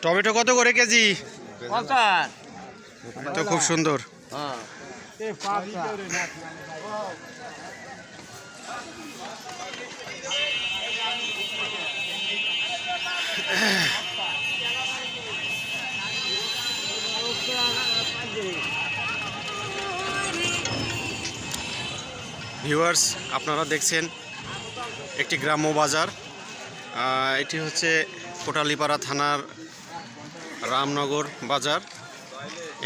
Tomato কত করে KG? তো খুব সুন্দর। ভিউয়ার্স, আপনারা দেখছেন একটি গ্রাম্য বাজার। এটি হচ্ছে কোটালীপাড়া থানার রামনগর বাজার।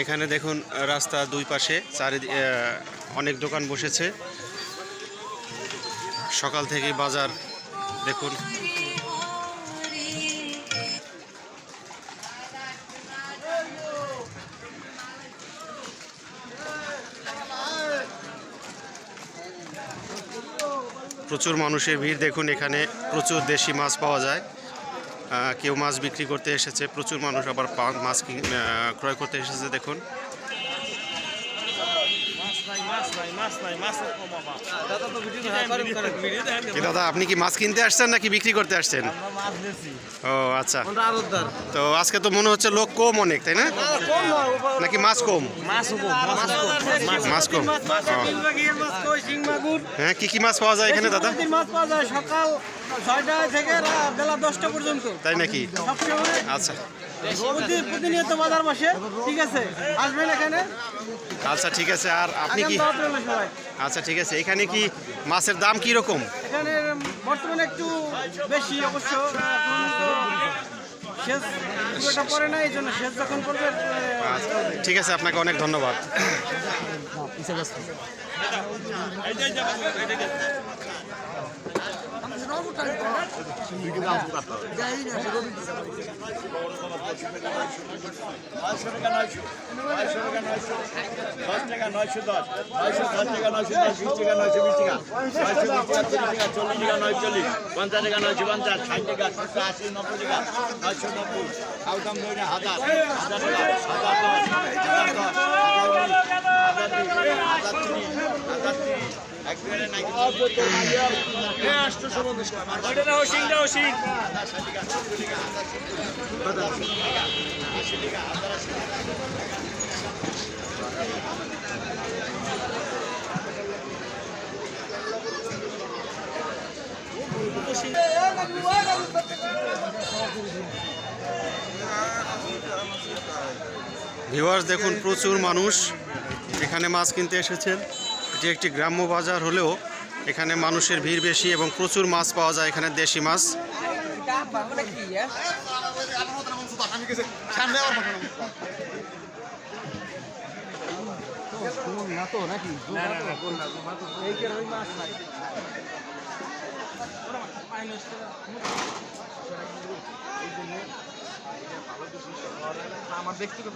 এখানে দেখুন রাস্তার দুই পাশে অনেক দোকান বসেছে। সকাল থেকেই বাজার দেখুন। প্রচুর মানুষের ভিড় দেখুন। এখানে প্রচুর দেশি মাছ পাওয়া যায়। কেউ মাছ বিক্রি করতে এসেছে, প্রচুর মানুষ আবার মাছ ক্রয় করতে এসেছে দেখুন। দাদা, আপনি কি মাছ কিনতে আসছেন নাকি বিক্রি করতে আসছেন? ও আচ্ছা। তো আজকে তো মনে হচ্ছে লোক কম অনেক, তাই না? নাকি মাছ কম? মাছ কম। হ্যাঁ, কি কি মাছ পাওয়া যায় এখানে দাদা? মাছ পাওয়া যায় সকাল 6টা থেকে বেলা 10টা পর্যন্ত। তাই নাকি? আচ্ছা, প্রতিনিয়ত বাজার বসে। ঠিক আছে, আসবেন এখানে। আচ্ছা ঠিক আছে। আর আপনি কি? আচ্ছা ঠিক আছে। এখানে কি মাছের দাম কি রকম? এখানে বর্তমানে একটু বেশি অবশ্য। শেষ পরে না, এই জন্য শেষ যখন করবে। ঠিক আছে, আপনাকে অনেক ধন্যবাদ। ভিউয়ার্স দেখুন, প্রচুর মানুষ এখানে মাছ কিনতে এসেছেন। এটি একটি গ্রাম্য বাজার হলেও এখানে মানুষের ভিড় বেশি এবং প্রচুর মাছ পাওয়া যায় এখানে, দেশি মাছ। আমার ব্যক্তিগত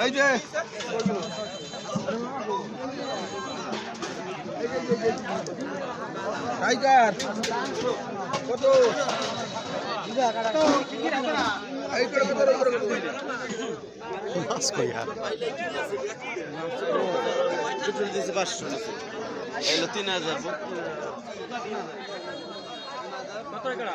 এই যে টাইগার কত এই করে কত এই করে কত মাছ কই আর দিছে 500 এলো 3000 কত টাকা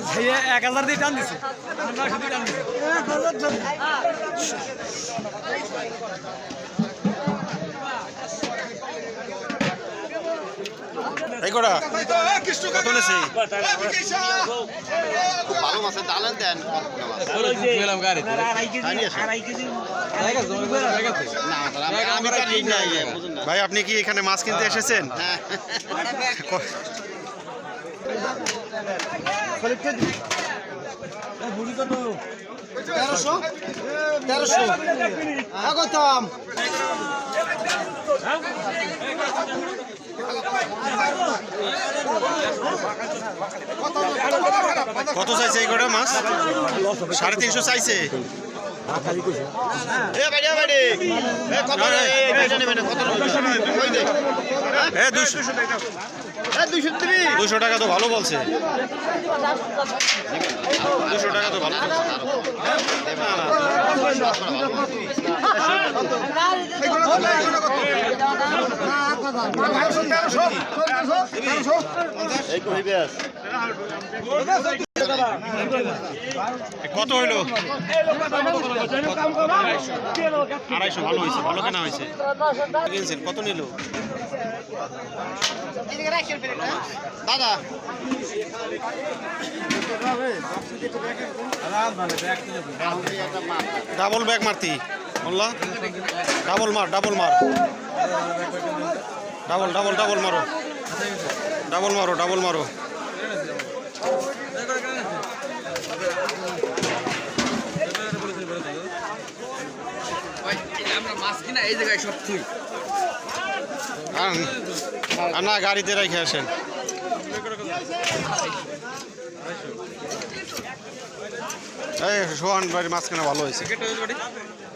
ভাইয়া 1000 দিয়ে টান দিছে 900 দিয়ে টান দিছে এই কটা কত নেছি ভালো মাছের দালান দেন আমি তো ঠিক নাই বুঝুন না ভাই আপনি কি এখানে মাছ কিনতে এসেছেন? কত চাইছে এই কটা মাছ? 350 চাইছে। এ 200 টাকা তো ভালো বলছে। 200 টাকা তো ভালো বলছে। না না কত হইলো? 250 ভালো হয়েছে, ভালো কেনা হয়েছে। কিনছেন কত নিল দাদা? ডাবল ব্যাগ মারতি বললা, ডাবল মার, ডাবল মার, ডাবল ডাবল ডাবল মারো, ডাবল মারো, ডাবল মারো। না গাড়িতে রেখে আসেন। এই সোহান বাড়ির মাঝখানে ভালো হয়েছে।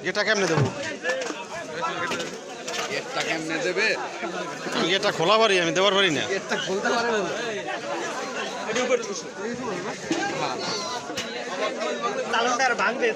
গেটটা কেমনে দেবো? আমি গেটটা খোলা পারি, আমি দেওয়ার পারি না। ভাঙবে